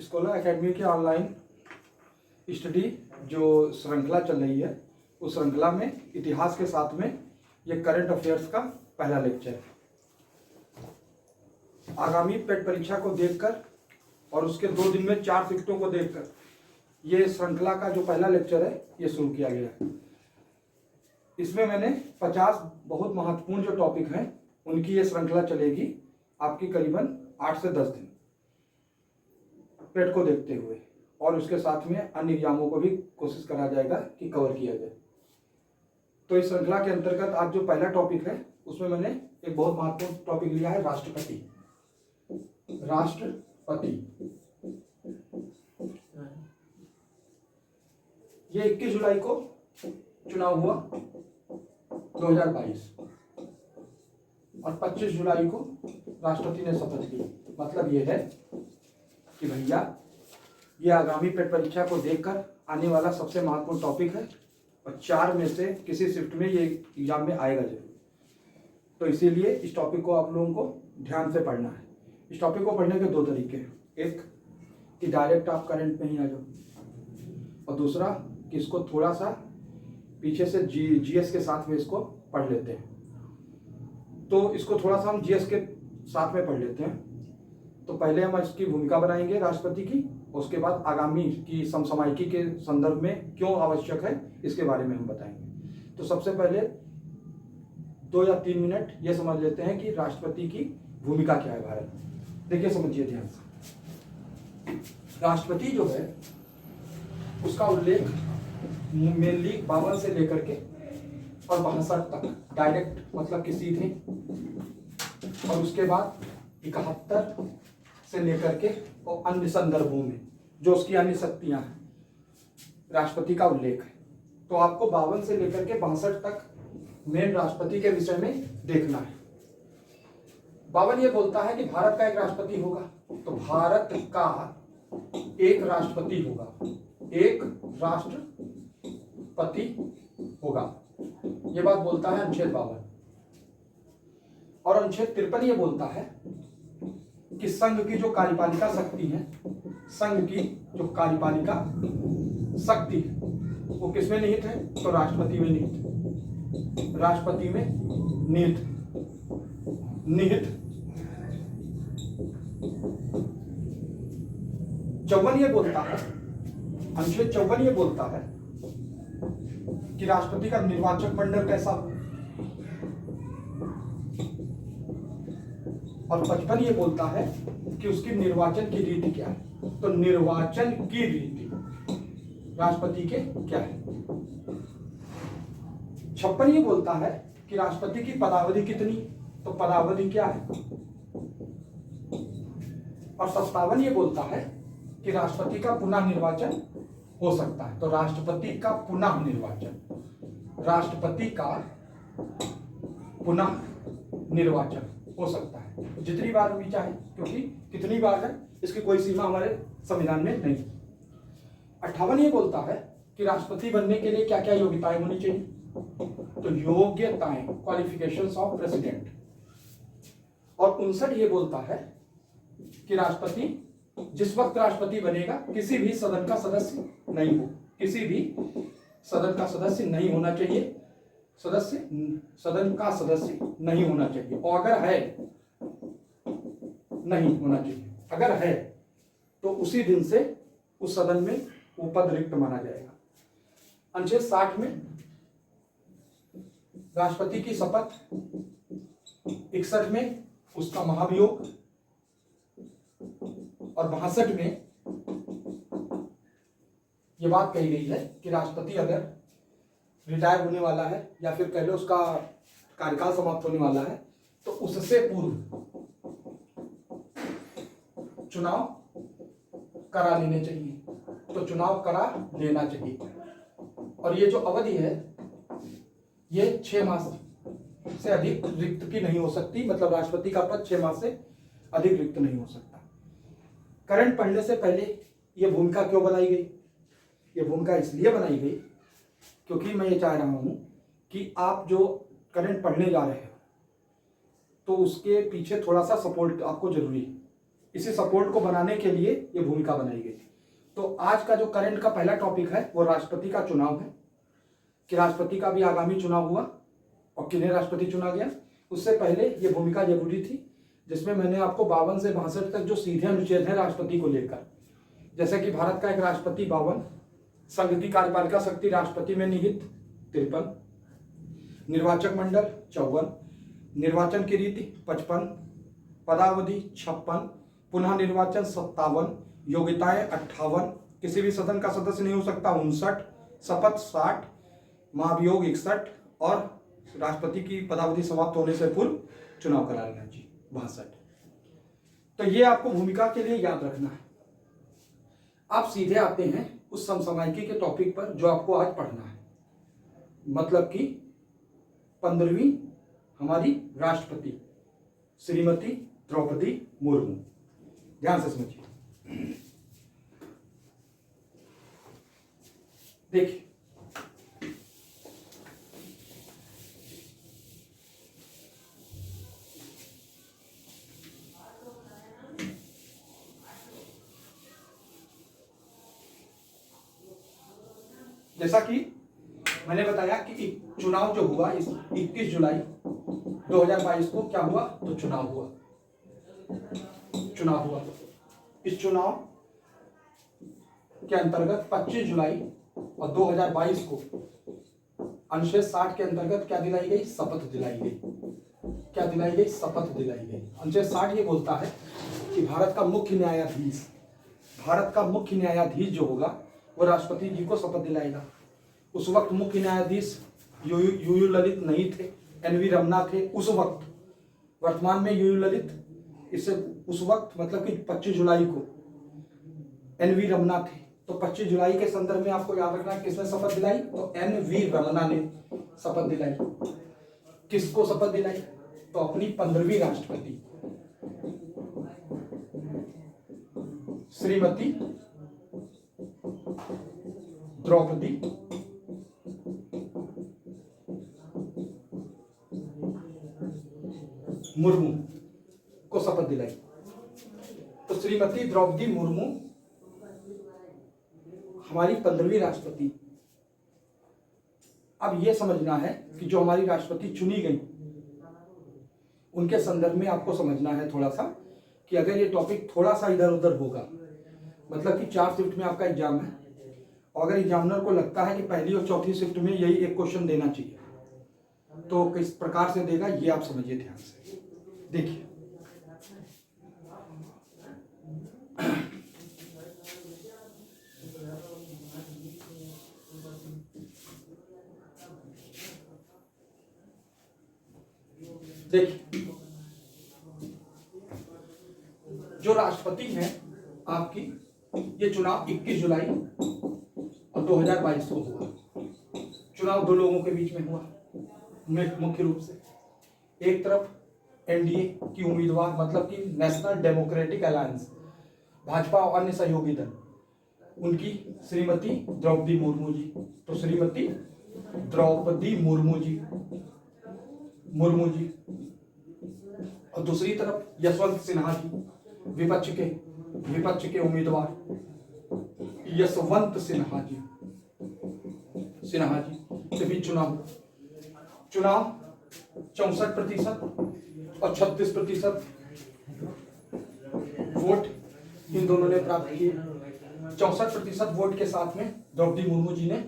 Scholar academy की online study जो श्रृंखला चल रही है, उस श्रृंखला में इतिहास के साथ में ये करंट अफेयर्स का पहला लेक्चर है। आगामी पेट परीक्षा को देखकर और उसके 2 दिन में 4 शिफ्टों को देखकर ये श्रृंखला का जो पहला लेक्चर है ये शुरू किया गया है। इसमें मैंने 50 बहुत महत्वपूर्ण जो टॉपिक हैं उनकी ये श्रृंखला चलेगी आपकी करीबन 8 से 10 दिन पेट को देखते हुए, और उसके साथ में अन्य एग्जामों को भी कोशिश करा जाएगा कि कवर किया जाए। तो इस श्रृंखला के अंतर्गत आज जो पहला टॉपिक है उसमें मैंने एक बहुत महत्वपूर्ण टॉपिक लिया है, राष्ट्रपति। राष्ट्रपति ये 21 जुलाई को चुनाव हुआ 2022 और 25 जुलाई को राष्ट्रपति ने शपथ ली। मतलब ये है कि भैया ये आगामी पेट परीक्षा को देखकर आने वाला सबसे महत्वपूर्ण टॉपिक है और 4 में से किसी शिफ्ट में ये एग्जाम में आएगा जरूर। तो इसीलिए इस टॉपिक को आप लोगों को ध्यान से पढ़ना है। इस टॉपिक को पढ़ने के 2 तरीके हैं, एक कि डायरेक्ट आप करंट में ही आ जाओ, और दूसरा कि इसको थोड़ा सा पीछे से जीएस के साथ में इसको पढ़ लेते हैं। तो इसको थोड़ा सा हम जीएस के साथ में पढ़ लेते हैं। तो पहले हम इसकी भूमिका बनाएंगे राष्ट्रपति की, उसके बाद आगामी की समसामयिकी के संदर्भ में क्यों आवश्यक है इसके बारे में हम बताएंगे। तो सबसे पहले 2 या 3 मिनट ये समझ लेते हैं कि राष्ट्रपति की भूमिका क्या है भारत में। देखिए, समझिए ध्यान से। राष्ट्रपति जो है उसका उल्लेख मेनली 52 से लेकर के और 62 तक डायरेक्ट मतलब कि सीधे, और उसके बाद 71 से लेकर के और अन्य संदर्भों में जो उसकी अन्य शक्तियां हैं राष्ट्रपति का उल्लेख है। तो आपको 52 से लेकर के 62 तक मेन राष्ट्रपति के विषय में देखना है। 52 ये बोलता है कि भारत का एक राष्ट्रपति होगा, तो भारत का एक राष्ट्रपति होगा, एक राष्ट्रपति होगा, ये बात बोलता है अनुच्छेद 52। और अनुच्छेद 53 ये बोलता है कि संघ की जो कार्यपालिका शक्ति है, संघ की जो कार्यपालिका शक्ति वो किसमें निहित है? तो राष्ट्रपति में निहित, राष्ट्रपति में निहित। 54 ये बोलता है, अनुच्छेद 54 ये बोलता है कि राष्ट्रपति का निर्वाचक मंडल कैसा हो, और 55 ये बोलता है कि उसकी निर्वाचन की रीति क्या है। तो निर्वाचन की रीति राष्ट्रपति के क्या है। 56 ये बोलता है कि राष्ट्रपति की पदावधि कितनी, तो पदावधि क्या है। और 57 ये बोलता है कि राष्ट्रपति का पुनः निर्वाचन हो सकता है। तो राष्ट्रपति का पुनः निर्वाचन, राष्ट्रपति का पुनः निर्वाचन हो सकता है जितनी बार भी चाहे, क्योंकि कितनी बार है इसकी कोई सीमा हमारे संविधान में नहीं। 58 ये बोलता है कि राष्ट्रपति बनने के लिए क्या क्या योग्यताएं होनी चाहिए। तो योग्यताएं, क्वालिफिकेशंस ऑफ प्रेसिडेंट। और 59 ये बोलता है कि राष्ट्रपति जिस वक्त राष्ट्रपति बनेगा किसी भी सदन का सदस्य नहीं हो, किसी भी सदन का सदस्य नहीं होना चाहिए, सदन का सदस्य नहीं होना चाहिए, और अगर है नहीं होना चाहिए, अगर है तो उसी दिन से उस सदन में वो पद रिक्त माना जाएगा। अनुच्छेद 60 में राष्ट्रपति की शपथ, 61 में उसका महाभियोग, और 62 में ये बात कही गई है कि राष्ट्रपति अगर रिटायर होने वाला है या फिर कह लो उसका कार्यकाल समाप्त होने वाला है तो उससे पूर्व चुनाव करा लेने चाहिए। तो चुनाव करा लेना चाहिए। और ये जो अवधि है ये 6 मास से अधिक रिक्त की नहीं हो सकती, मतलब राष्ट्रपति का पद 6 मास से अधिक रिक्त नहीं हो सकता। करंट पढ़ने से पहले ये भूमिका क्यों बनाई गई? ये भूमिका इसलिए बनाई गई क्योंकि मैं ये चाह रहा हूं कि आप जो करंट पढ़ने जा रहे हो तो उसके पीछे थोड़ा सा सपोर्ट आपको जरूरी है। इसी सपोर्ट को बनाने के लिए ये भूमिका बनाई गई। तो आज का जो करंट का पहला टॉपिक है वो राष्ट्रपति का चुनाव है, कि राष्ट्रपति का भी आगामी चुनाव हुआ और किन्हें राष्ट्रपति चुना गया। उससे पहले ये भूमिका जरूरी थी, जिसमें मैंने आपको 52 से 62 तक जो सीधे अनुच्छेद है राष्ट्रपति को लेकर, जैसे कि भारत का एक राष्ट्रपति 52, संघ की कार्यपालिका शक्ति राष्ट्रपति में निहित 53, निर्वाचक मंडल 54, निर्वाचन की रीति 55, पदावधि 56, पुनः निर्वाचन 57, योग्यताएं 58, किसी भी सदन का सदस्य नहीं हो सकता 59, शपथ 60, महाभियोग 61 और राष्ट्रपति की पदावधि समाप्त होने से पूर्व चुनाव करा लेना चाहिए 62। तो ये आपको भूमिका के लिए याद रखना है। आप सीधे आते हैं उस समसामयिकी के टॉपिक पर जो आपको आज पढ़ना है, मतलब कि 15वीं हमारी राष्ट्रपति श्रीमती द्रौपदी मुर्मू। ध्यान से समझिए। देखिए, जैसा कि मैंने बताया कि चुनाव जो हुआ इस 21 जुलाई 2022 को क्या हुआ, तो चुनाव हुआ। इस चुनाव के अंतर्गत 25 जुलाई और 2022 को अनुच्छेद 60 के अंतर्गत क्या दिलाई गई, शपथ दिलाई गई। क्या दिलाई गई, शपथ दिलाई गई। अनुच्छेद 60 ये बोलता है कि भारत का मुख्य न्यायाधीश जो होगा वो राष्ट्रपति जी को शपथ दिलाएगा। उस वक्त मुख्य न्यायाधीश यू ललित नहीं थे, एनवी रमना थे उस वक्त। वर्तमान में यू ललित, इससे उस वक्त मतलब कि 25 जुलाई को एनवी रमना थे। तो 25 जुलाई के संदर्भ में आपको याद रखना है किसने शपथ दिलाई, तो एनवी रमना ने शपथ दिलाई। किसको शपथ दिलाई, तो अपनी 15वीं राष्ट्रपति श्रीमती द्रौपदी मुर्मू को शपथ दिलाई। तो श्रीमती द्रौपदी मुर्मू हमारी 15वीं राष्ट्रपति। अब यह समझना है कि जो हमारी राष्ट्रपति चुनी गई उनके संदर्भ में आपको समझना है थोड़ा सा, कि अगर ये टॉपिक थोड़ा सा इधर उधर होगा, मतलब कि 4 शिफ्ट में आपका एग्जाम है और अगर एग्जामिनर को लगता है कि पहली और चौथी शिफ्ट में यही एक क्वेश्चन देना चाहिए तो किस प्रकार से देगा ये आप समझिए ध्यान से। देखिए, जो राष्ट्रपति हैं आपकी, ये चुनाव 21 जुलाई और 2022 को हुआ। चुनाव 2 लोगों के बीच में हुआ मुख्य रूप से। एक तरफ एनडीए की उम्मीदवार मतलब कि नेशनल डेमोक्रेटिक अलायंस, भाजपा और अन्य सहयोगी दल, उनकी श्रीमती द्रौपदी मुर्मू जी। तो श्रीमती द्रौपदी मुर्मू जी और दूसरी तरफ यशवंत सिन्हा जी, विपक्ष के उम्मीदवार यशवंत सिन्हा जी के बीच चुनाव 64% और 36% वोट इन दोनों ने प्राप्त किए। 64% वोट के साथ में द्रौपदी मुर्मू जी ने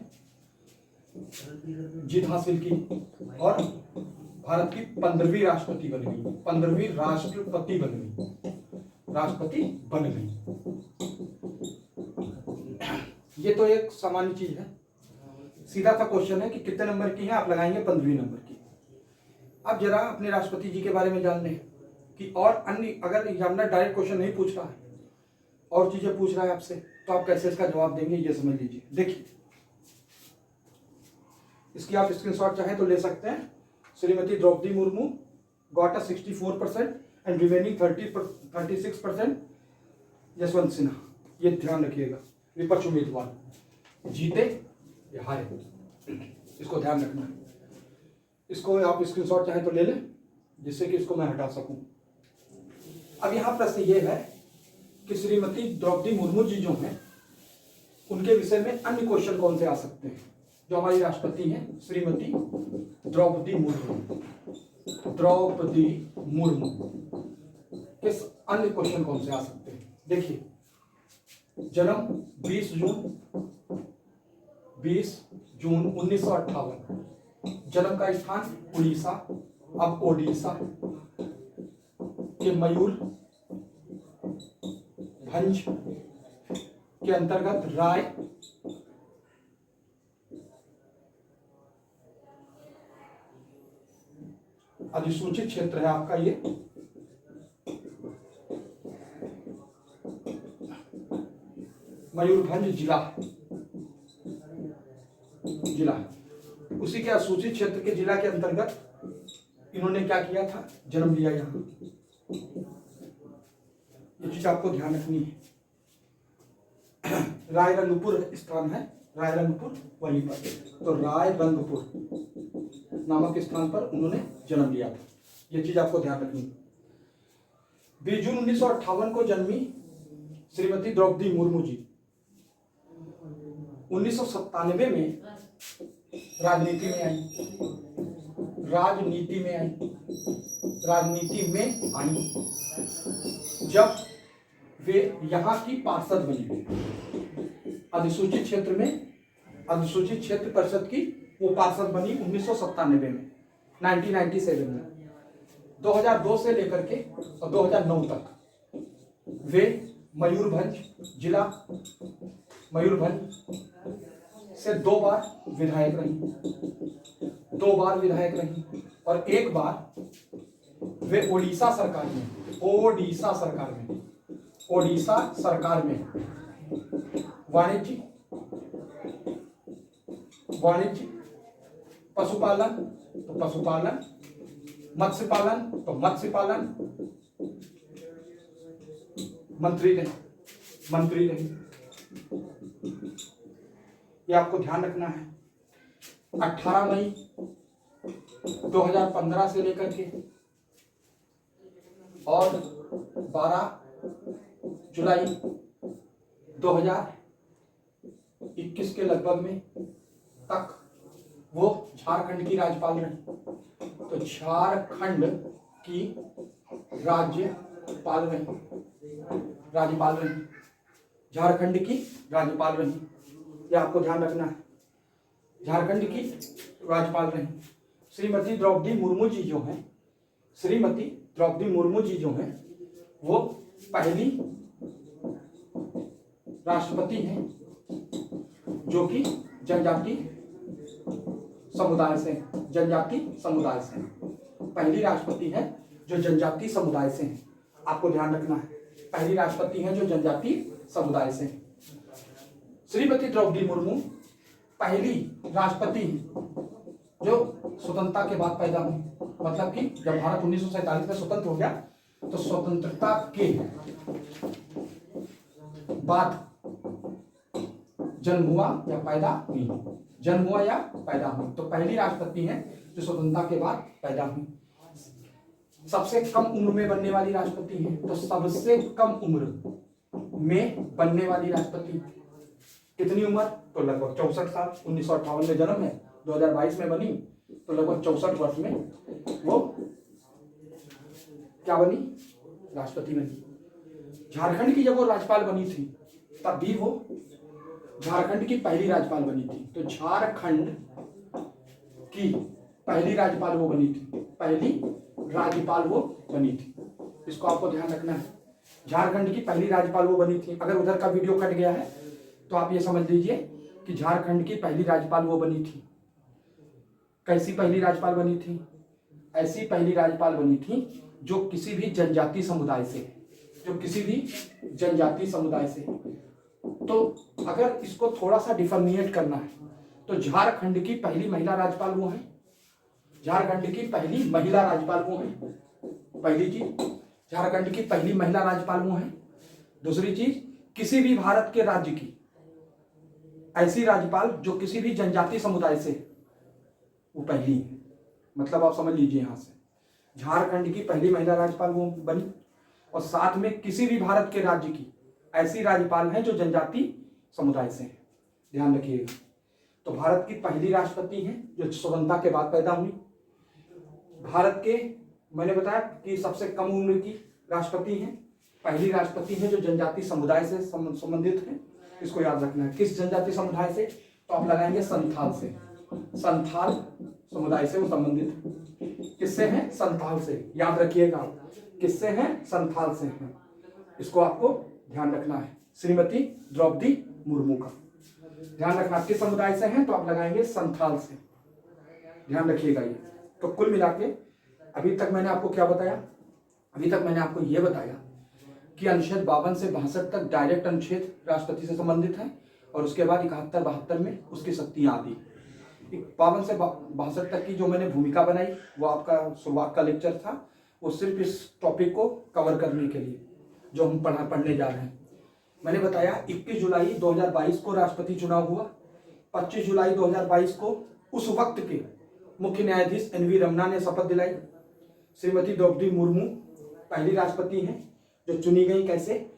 जीत हासिल की और भारत की 15वीं राष्ट्रपति बन गई। ये तो एक सामान्य चीज है, सीधा सा क्वेश्चन है कि कितने नंबर की है, आप लगाएंगे 15वीं नंबर की। अब जरा अपने राष्ट्रपति जी के बारे में जान लें कि और अन्य, अगर एग्जामिनर डायरेक्ट क्वेश्चन नहीं पूछ रहा है और चीजें पूछ रहा है आपसे, तो आप कैसे इसका जवाब देंगे ये समझ लीजिए। देखिए, इसकी आप स्क्रीनशॉट चाहे तो ले सकते हैं। Shrimati Draupadi Murmu got 64% and remaining 36% Yashwant Sinha. ये ध्यान रखिएगा, विपक्ष उम्मीदवार जीते या हारे, इसको ध्यान रखना है। इसको आप स्क्रीनशॉट चाहे तो ले लें जिससे कि इसको मैं हटा सकूं। अब यहां प्रश्न ये है कि श्रीमती द्रौपदी मुर्मू जी जो हैं उनके विषय में अन्य क्वेश्चन कौन से आ सकते हैं। जो हमारी राष्ट्रपति हैं श्रीमती द्रौपदी मुर्मू, द्रौपदी मुर्मू, किस अन्य क्वेश्चन कौन से आ सकते हैं। देखिए, जन्म 20 जून 1958, जन्म का स्थान उड़ीसा, अब ओडिशा के मयूर भंज के अंतर्गत राय अधिसूचित क्षेत्र है आपका ये। मयूरभंज जिला उसी के अधिसूचित क्षेत्र के जिला के अंतर्गत इन्होंने क्या किया था, जन्म लिया। यहाँ ये चीज आपको ध्यान रखनी है। रायरंगपुर स्थान है, रायरंगपुर वहीं पर, तो रायरंगपुर नामक स्थान पर उन्होंने जन्म लिया था। ये चीज आपको ध्यान रखनी है। 20 जून 1958 को जन्मी श्रीमती द्रौपदी मुर्मू जी 1997 में राजनीति में आई जब वे यहाँ की पार्षद बनी। अधिसूचित क्षेत्र परिषद की वो पार्षद बनी 1997 में, 1997 में। 2002 से लेकर के और 2009 तक वे मयूरभंज से 2 बार विधायक रही और एक बार वे ओडिशा सरकार में वाणिज्य, पशुपालन, मत्स्य पालन मंत्री रहे। ये आपको ध्यान रखना है। 18 मई 2015 से लेकर के और 12 जुलाई 2021 के लगभग में तक वो झारखंड की राज्यपाल रही। तो झारखंड की राज्यपाल रही। ये आपको ध्यान रखना है, झारखंड की राज्यपाल रही। श्रीमती द्रौपदी मुर्मू जी जो हैं वो पहली राष्ट्रपति हैं जो कि जनजाति समुदाय से पहली राष्ट्रपति है जो जनजाति समुदाय से हैं। आपको ध्यान रखना है, पहली राष्ट्रपति हैं जो जनजाति समुदाय से हैं। श्रीमती द्रौपदी मुर्मू पहली राष्ट्रपति जो स्वतंत्रता के बाद पैदा हुई। मतलब कि जब भारत 1947 में स्वतंत्र हो गया तो स्वतंत्रता के बाद जन्म हुआ या पैदा हुई, तो पहली राष्ट्रपति हैं जो स्वतंत्रता के बाद पैदा हुई। सबसे कम उम्र में बनने वाली राष्ट्रपति हैं, तो सबसे कम उम्र में बनने वाली राष्ट्रपति कितनी उम्र, तो लगभग 64 साल। 1958 में जन्म है, 2022 में बनी, तो लगभग 64 वर्ष में वो क्या बनी, राष्ट्रपति बनी। झारखंड की जब वो राज्यपाल बनी थी तब भी वो झारखंड की पहली राज्यपाल बनी थी। तो झारखंड की पहली राज्यपाल वो बनी थी, इसको आपको ध्यान रखना है। झारखंड की पहली राज्यपाल वो बनी थी। अगर उधर का वीडियो कट गया है तो आप ये समझ लीजिए कि झारखंड की पहली राज्यपाल वो बनी थी। कैसी पहली राज्यपाल बनी थी? ऐसी पहली राज्यपाल बनी थी जो किसी भी जनजाति समुदाय से, तो अगर इसको थोड़ा सा डिफरेंशिएट करना है तो झारखंड की पहली महिला राज्यपाल वो है। पहली चीज, झारखंड की पहली महिला राज्यपाल वो है। दूसरी चीज, किसी भी भारत के राज्य की ऐसी राज्यपाल जो किसी भी जनजाति समुदाय से, वो पहली है। मतलब आप समझ लीजिए यहां से झारखंड की पहली महिला राज्यपाल वो बनी और साथ में किसी भी भारत के राज्य की ऐसी राज्यपाल हैं जो जनजाति समुदाय से हैं, ध्यान रखिएगा। तो भारत की पहली राष्ट्रपति हैं जो स्वतंत्रता के बाद पैदा हुई। भारत के मैंने बताया कि सबसे कम उम्र की राष्ट्रपति हैं, पहली राष्ट्रपति हैं जो जनजाति समुदाय से संबंधित हैं। इसको याद रखना है। किस जनजाति समुदाय से? तो आप लगाएंगे संथाल से। संथाल समुदाय से वो संबंधित। किससे हैं? संथाल से। याद रखिएगा, किससे हैं? संथाल से हैं। इसको आपको ध्यान रखना है। श्रीमती द्रौपदी मुर्मू का ध्यान रखना। किस समुदाय से हैं? तो आप लगाएंगे संथाल से। ध्यान रखिएगा ये। तो कुल मिला के अभी तक मैंने आपको क्या बताया? अभी तक मैंने आपको यह बताया कि अनुच्छेद 52 से 62 तक डायरेक्ट अनुच्छेद राष्ट्रपति से संबंधित है, और उसके बाद 71-72 में उसकी शक्तियां आदि। 52 से 62 तक की जो मैंने भूमिका बनाई वो आपका शुरुआत का लेक्चर था। वो सिर्फ इस टॉपिक को कवर करने के लिए जो हम पढ़ने जा रहे हैं। मैंने बताया 21 जुलाई 2022 को राष्ट्रपति चुनाव हुआ। 25 जुलाई 2022 को उस वक्त के मुख्य न्यायाधीश NV रमन्ना ने शपथ दिलाई। श्रीमती द्रौपदी मुर्मू पहली राष्ट्रपति हैं जो चुनी गई। कैसे?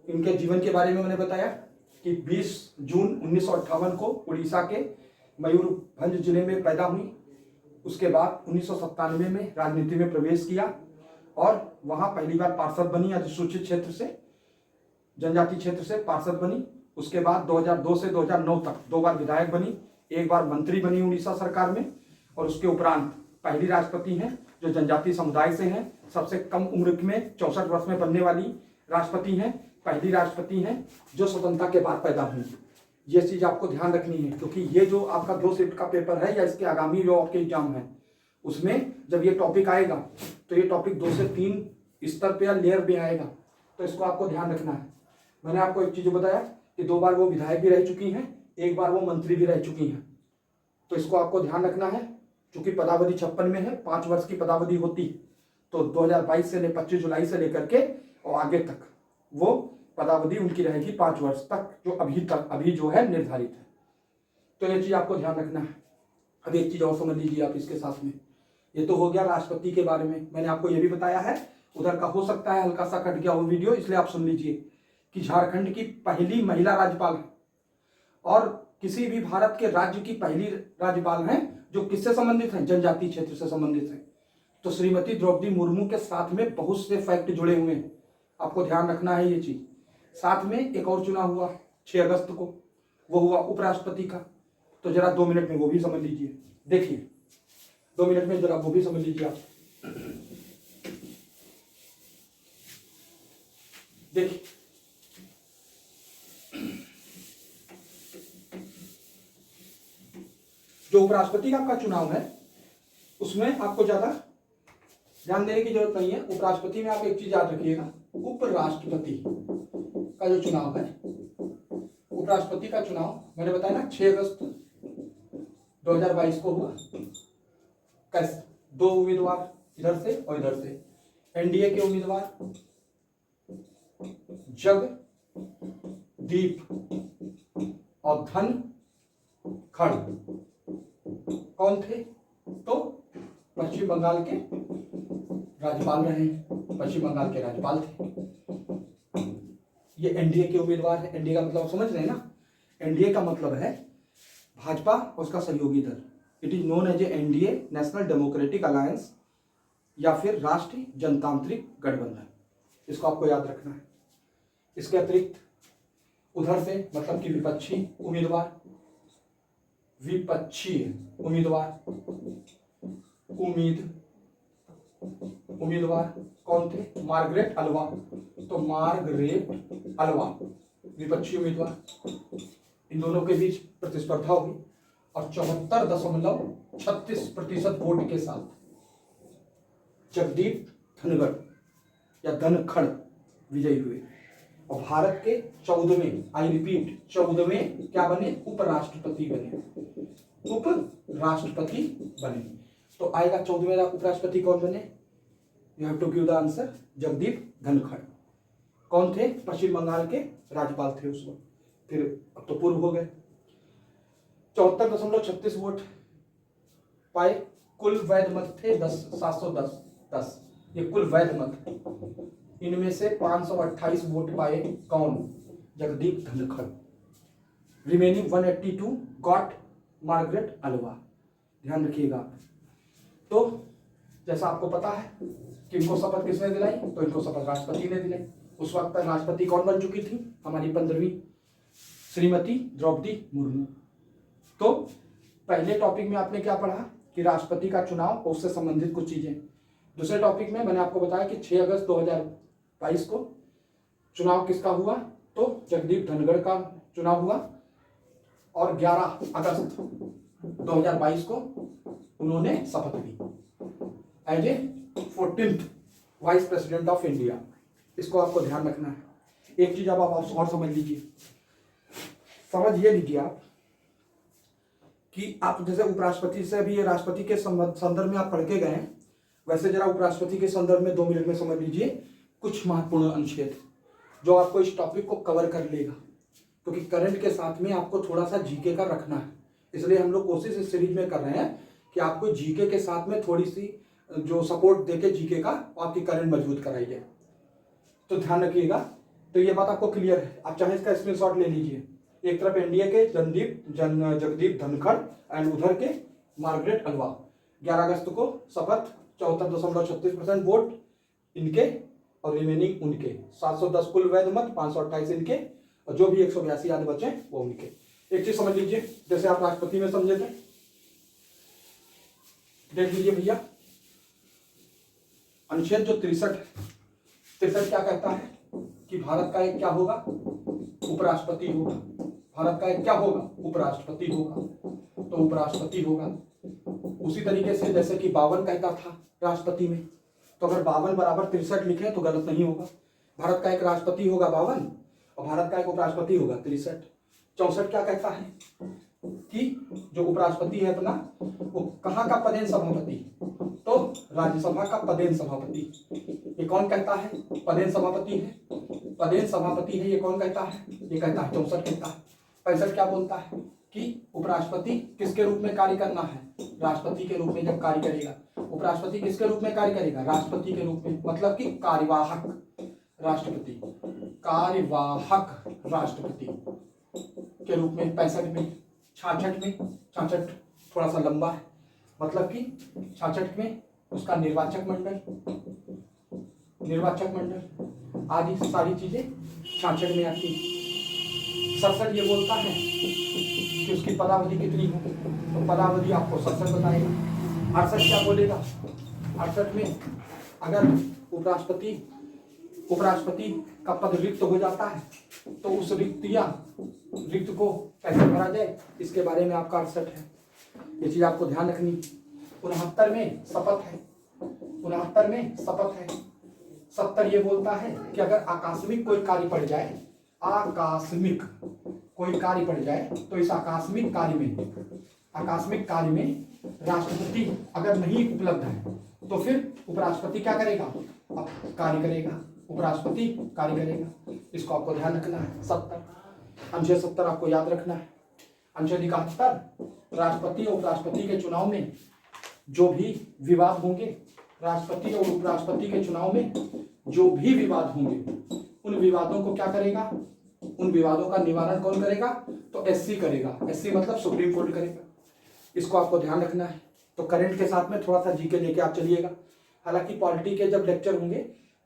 इनके जीवन के बारे में मैंने बताया कि 20 जून 1958 को उड़ीसा के मयूरभंज जिले में पैदा हुई। उसके बाद 1997 में राजनीति में प्रवेश किया और वहां पहली बार पार्षद बनी, अधिसूचित क्षेत्र से, जनजाति क्षेत्र से पार्षद बनी। उसके बाद 2002 से 2009 तक 2 बार विधायक बनी, 1 बार मंत्री बनी उड़ीसा सरकार में। और उसके उपरांत पहली राष्ट्रपति हैं जो जनजाति समुदाय से हैं। सबसे कम उम्र में 64 वर्ष में बनने वाली राष्ट्रपति हैं। पहली राष्ट्रपति हैं जो स्वतंत्रता के बाद पैदा हुई। ये चीज आपको ध्यान रखनी है, क्योंकि ये जो आपका 2 शिफ्ट का पेपर है या इसके आगामी जो आपके एग्जाम है उसमें जब ये टॉपिक आएगा तो ये टॉपिक 2 से 3 स्तर पे या लेयर पे आएगा। तो इसको आपको ध्यान रखना है। मैंने आपको एक चीज बताया कि 2 बार वो विधायक भी रह चुकी हैं, 1 बार वो मंत्री भी रह चुकी हैं। तो इसको आपको ध्यान रखना है। चूंकि पदावधि 56 में है, 5 वर्ष की पदावधि होती, तो 2022 से 25 जुलाई से लेकर के और आगे तक वो पदावधि उनकी रहेगी 5 वर्ष तक, जो अभी जो है निर्धारित है। तो ये चीज आपको ध्यान रखना है। अब एक चीज और समझ लीजिए आप इसके साथ में। ये तो हो गया राष्ट्रपति के बारे में। मैंने आपको ये भी बताया है, उधर का हो सकता है हल्का सा कट गया वो वीडियो, इसलिए आप सुन लीजिए कि झारखंड की पहली महिला राज्यपाल है और किसी भी भारत के राज्य की पहली राज्यपाल हैं जो किससे संबंधित हैं? जनजाति क्षेत्र से संबंधित हैं। तो श्रीमती द्रौपदी मुर्मू के साथ में बहुत से फैक्ट जुड़े हुए हैं, आपको ध्यान रखना है ये चीज। साथ में एक और चुनाव हुआ 6 अगस्त को, वो हुआ उपराष्ट्रपति का। तो जरा 2 मिनट में वो भी समझ लीजिए। देखिए 2 मिनट में जरा वो भी समझ लीजिए आप। देखिए जो उपराष्ट्रपति का आपका चुनाव है उसमें आपको ज्यादा ध्यान देने की जरूरत नहीं है। उपराष्ट्रपति में आप एक चीज याद रखिएगा, उपराष्ट्रपति का जो चुनाव है, उपराष्ट्रपति का चुनाव मैंने बताया ना 6 अगस्त 2022 को हुआ। कैसे? 2 उम्मीदवार इधर से और इधर से। एनडीए के उम्मीदवार जगदीप और धनखड़ कौन थे? तो पश्चिम बंगाल के राज्यपाल रहे, पश्चिम बंगाल के राज्यपाल थे। ये एनडीए के उम्मीदवार है। एनडीए का मतलब समझ रहे हैं ना? एनडीए का मतलब है भाजपा और उसका सहयोगी दल। It is known as a NDA, National Democratic Alliance, या फिर राष्ट्रीय जनतांत्रिक गठबंधन। इसको आपको याद रखना है। इसके अतिरिक्त उधर से मतलब कि विपक्षी उम्मीदवार कौन थे? Margaret Alva. तो मार्गरेट अल्वा विपक्षी उम्मीदवार। इन दोनों के बीच प्रतिस्पर्धा हुई और 74.36% वोट के साथ जगदीप धनखड़ या धनखड़ विजयी हुए और भारत के 14वें, आई रिपीट 14वें क्या बने? उपराष्ट्रपति बने। उपराष्ट्रपति बने। तो आएगा 14वें उपराष्ट्रपति कौन बने? You have to give the answer, Jagdeep Dhankhar. कौन थे? पश्चिम बंगाल के राज्यपाल थे उस वक्त। फिर अब तो पूर्व हो गए। 74.36 वोट पाए। कुल वैध मत थे 710। ये कुल वैध मत। इनमें से 528 वोट पाए कौन? Jagdeep Dhankhar. Remaining 182 got Margaret Alva. ध्यान रखिएगा। तो जैसा आपको पता है कि इनको शपथ किसने दिलाई, तो इनको शपथ राष्ट्रपति ने दिलाई। उस वक्त तक राष्ट्रपति कौन बन चुकी थी, हमारी 15वीं श्रीमती द्रौपदी मुर्मू। तो पहले टॉपिक में आपने क्या पढ़ा कि राष्ट्रपति का चुनाव और उससे संबंधित कुछ चीजें। दूसरे टॉपिक में मैंने आपको बताया कि 6 अगस्त 2022 को चुनाव किसका हुआ, तो जगदीप धनखड़ का चुनाव हुआ और 11 अगस्त 2022 को उन्होंने शपथ ली as a 14th vice president of India. इसको आपको ध्यान रखना है। एक चीज अब आप और समझ लीजिए, समझ ये लीजिए आप कि आप जैसे उपराष्ट्रपति से भी ये राष्ट्रपति के संदर्भ में आप पढ़ के गए हैं, वैसे जरा उपराष्ट्रपति के संदर्भ में 2 मिनट में समझ लीजिए कुछ महत्वपूर्ण अनुच्छेद जो आपको इस टॉपिक को कवर कर लेगा, क्योंकि करंट के साथ में आपको थोड़ा सा जीके का रखना है। इसलिए हम लोग कोशिश इस सीरीज में कर रहे हैं कि आपको जीके के साथ में थोड़ी सी जो सपोर्ट देके जीके का आपकी करंट मजबूत कराई जाए। तो ध्यान रखिएगा। तो ये बात आपको क्लियर है, आप चाहे इसका स्क्रीनशॉट ले लीजिए। एक तरफ एनडीए के जगदीप धनखड़ एंड उधर के मार्गरेट अल्वा। 11 अगस्त को शपथ, 74.36% वोट इनके और रिमेनिंग उनके। 710 कुल वैध मत, 528 इनके और जो भी 182 याद बचे वो उनके। एक चीज समझ लीजिए, जैसे आप राष्ट्रपति में समझे थे, देख लीजिए भैया अनुच्छेद जो 63 क्या कहता है कि भारत का एक क्या होगा, उपराष्ट्रपति होगा। भारत का एक क्या होगा, उपराष्ट्रपति होगा। तो उपराष्ट्रपति होगा। उसी तरीके से जैसे कि 52 कहता था राष्ट्रपति में, तो अगर 52 बराबर 63 लिखे तो गलत नहीं होगा। भारत का एक राष्ट्रपति होगा 52 और भारत का एक उपराष्ट्रपति होगा 63। 64 क्या कहता है कि जो उपराष्ट्रपति है अपना वो कहाँ का पदेन सभापति, तो राज्यसभा का पदेन सभापति। ये कौन कहता है, पदेन सभापति है। पदेन सभापति है ये कौन कहता है, ये कहता है 64 कहता है। 65 क्या बोलता है कि उपराष्ट्रपति किसके रूप में कार्य करना है, राष्ट्रपति के रूप में जब कार्य करेगा। उपराष्ट्रपति किसके रूप में कार्य करेगा, राष्ट्रपति के रूप में, मतलब कि कार्यवाहक राष्ट्रपति, कार्यवाहक राष्ट्रपति के रूप में। 65 में, 66 में, 66 थोड़ा सा लंबा है, मतलब कि 66 में उसका निर्वाचक मंडल आदि सारी चीजें 66 में आती। 67 ये बोलता है कि उसकी पदावधि कितनी हो, तो पदावधि आपको 67 बताएगा। 68 क्या बोलेगा, 68 में अगर उपराष्ट्रपति का पद रिक्त हो जाता है तो उस रिक्त को कैसे भरा जाए, इसके बारे में आपका 68 है। ये चीज आपको ध्यान रखनी। 69 में शपथ है, 69 में शपथ है। 70 ये बोलता है कि अगर आकस्मिक कोई कार्य पड़ जाए, आकस्मिक कोई कार्य पड़ जाए तो इस आकस्मिक कार्य में राष्ट्रपति अगर नहीं उपलब्ध है तो फिर उपराष्ट्रपति क्या करेगा, अब कार्य करेगा, उपराष्ट्रपति कार्य करेगा। इसको आपको ध्यान रखना है। 70 अनुच्छेद 70 आपको याद रखना है। अनुच्छेद 71 राष्ट्रपति और उपराष्ट्रपति के चुनाव में जो भी विवाद होंगे, राष्ट्रपति और उपराष्ट्रपति के चुनाव में जो भी विवाद होंगे उन विवादों को क्या करेगा, उन विवादों का निवारण कौन करेगा, तो एससी करेगा। एससी मतलब सुप्रीम कोर्ट करेगा। इसको आपको ध्यान रखना है। तो करंट के साथ में थोड़ा सा जीके लेके आप चलिएगा। हालांकि पॉलिटी के जब लेक्चर होंगे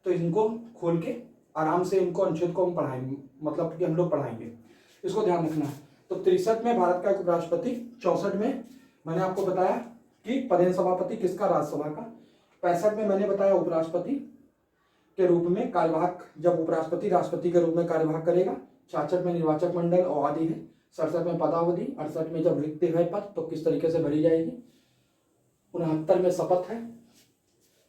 तो इनको खोल के आराम से इनको अनुच्छेद को हम पढ़ाएंगे, मतलब कि हम लोग पढ़ाएंगे। इसको ध्यान रखना है। तो 63 में भारत का उपराष्ट्रपति, 64 में मैंने आपको बताया कि पदेन सभापति किसका, राज्यसभा का। 65 में मैंने बताया उपराष्ट्रपति के रूप में कार्यवाहक, जब उपराष्ट्रपति राष्ट्रपति के रूप में कार्यवाहक करेगा। 66 में निर्वाचक मंडल और आदि है। 67 में पदावधि। 68 में जब रिक्त है पद तो किस तरीके से भरी जाएगी। 69 में शपथ है।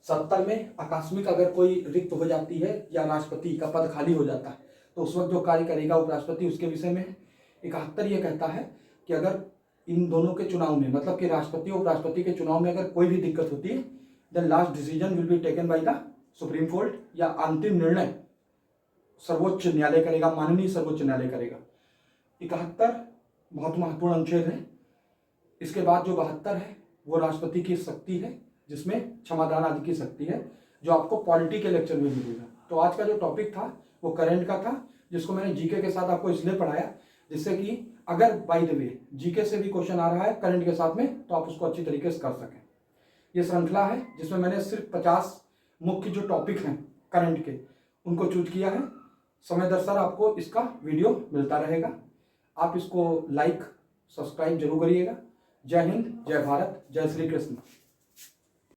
70 में आकस्मिक अगर कोई रिक्त हो जाती है या राष्ट्रपति का पद खाली हो जाता है तो उस वक्त जो कार्य करेगा उपराष्ट्रपति उसके विषय में है। 71 ये कहता है कि अगर इन दोनों के चुनाव में, मतलब कि राष्ट्रपति और उपराष्ट्रपति के चुनाव में अगर कोई भी दिक्कत होती है, then last decision will be taken by the Supreme Court, या अंतिम निर्णय सर्वोच्च न्यायालय करेगा, माननीय सर्वोच्च न्यायालय करेगा। 71 बहुत महत्वपूर्ण अनुच्छेद है। इसके बाद जो 72 है वो राष्ट्रपति की शक्ति है, जिसमें क्षमादान आदि की शक्ति है, जो आपको पॉलिटी के लेक्चर में मिलेगा। तो आज का जो टॉपिक था वो करंट का था, जिसको मैंने जीके के साथ आपको इसलिए पढ़ाया जिससे कि अगर बाय द वे जीके से भी क्वेश्चन आ रहा है करंट के साथ में तो आप उसको अच्छी तरीके से कर सकें। ये श्रृंखला है जिसमें मैंने सिर्फ 50 मुख्य जो टॉपिक हैं करंट के उनको चूज किया है। समय दर सर आपको इसका वीडियो मिलता रहेगा। आप इसको लाइक सब्सक्राइब जरूर करिएगा। जय हिंद, जय भारत, जय श्री कृष्ण।